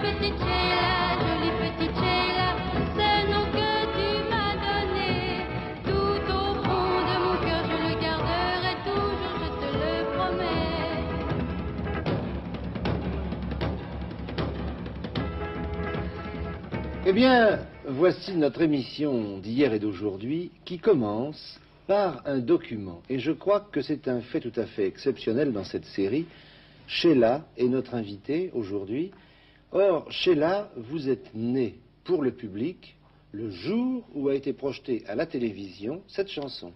petite Sheila, ce nom que tu m'as donné, tout au fond de mon cœur je le garderai toujours, je te le promets. Eh bien, voici notre émission d'hier et d'aujourd'hui qui commence par un document. Et je crois que c'est un fait tout à fait exceptionnel dans cette série. Sheila est notre invitée aujourd'hui. Or, Sheila, vous êtes née pour le public le jour où a été projetée à la télévision cette chanson.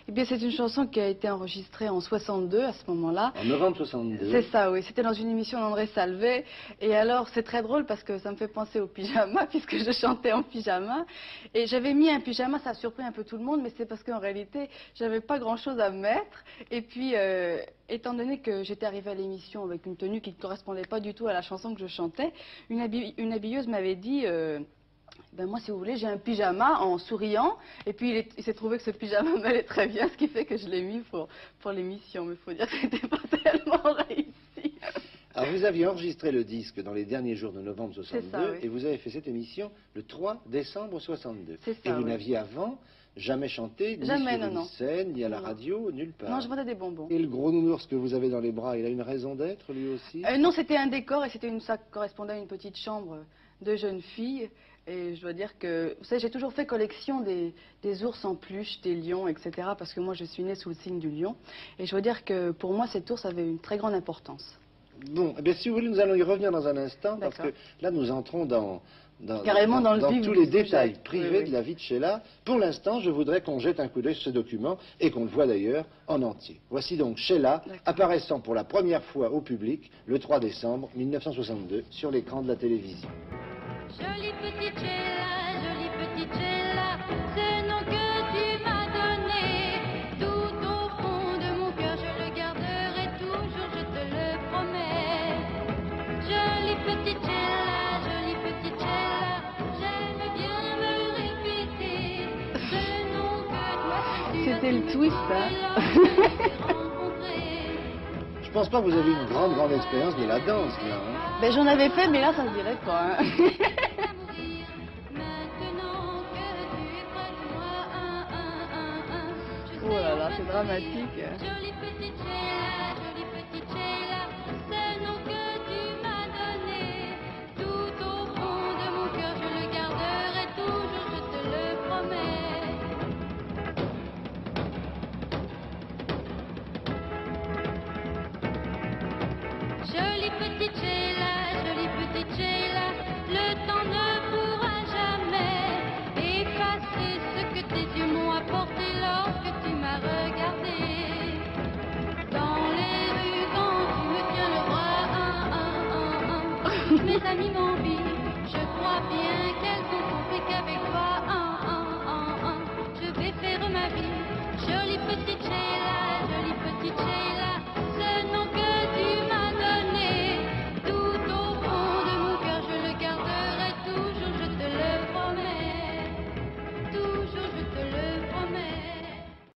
Eh bien, c'est une chanson qui a été enregistrée en 62, à ce moment-là. En novembre 62. C'est ça, oui. C'était dans une émission d'André Salvé. Et alors, c'est très drôle parce que ça me fait penser au pyjama, puisque je chantais en pyjama. Et j'avais mis un pyjama, ça a surpris un peu tout le monde, mais c'est parce qu'en réalité, j'avais pas grand-chose à mettre. Et puis, étant donné que j'étais arrivée à l'émission avec une tenue qui ne correspondait pas du tout à la chanson que je chantais, une habilleuse m'avait dit... ben moi, si vous voulez, j'ai un pyjama en souriant. Et puis, il s'est trouvé que ce pyjama m'allait très bien, ce qui fait que je l'ai mis pour l'émission. Mais il faut dire que c'était pas tellement réussi. Alors, vous aviez enregistré le disque dans les derniers jours de novembre 62 ça, oui. et vous avez fait cette émission le 3 décembre 62. C'est ça, et vous oui. n'aviez avant jamais chanté, ni Jamais, sur une non. scène, ni à la Non. radio, nulle part. Non, je vendais des bonbons. Et le gros nounours que vous avez dans les bras, il a une raison d'être, lui aussi? Non, c'était un décor et ça correspondait à une petite chambre de jeunes filles. Et je dois dire que, vous savez, j'ai toujours fait collection des ours en peluche, des lions, etc. Parce que moi, je suis née sous le signe du lion. Et je dois dire que, pour moi, cet ours avait une très grande importance. Bon, eh bien, si vous voulez, nous allons y revenir dans un instant, parce que là, nous entrons Carrément dans le vif tous du les sujet. détails privés Oui, oui. de la vie de Sheila. Pour l'instant, je voudrais qu'on jette un coup d'œil sur ce document et qu'on le voit d'ailleurs en entier. Voici donc Sheila apparaissant pour la première fois au public le 3 décembre 1962 sur l'écran de la télévision. Jolie petite Sheila, ce nom que tu m'as donné, tout au fond de mon cœur je le garderai toujours, je te le promets. Jolie petite Sheila, j'aime bien me répéter ce nom que tu C'était le twist, hein. Je pense pas que vous avez une grande expérience de la danse, là. Hein. Ben, j'en avais fait, mais là, ça se dirait pas. Hein. Oh là là, c'est dramatique. Jolie petite Sheila, ce nom que tu m'as donné, tout au fond de mon cœur je le garderai toujours, je te le promets. Jolie petite Sheila, le temps ne pourra jamais effacer ce que tes yeux m'ont apporté lorsque tu m'as regardé. Dans les rues quand tu me tiens le bras, mes amis m'envient, je crois bien qu'elles ont compris qu'avec toi, je vais faire ma vie. Jolie petite Sheila.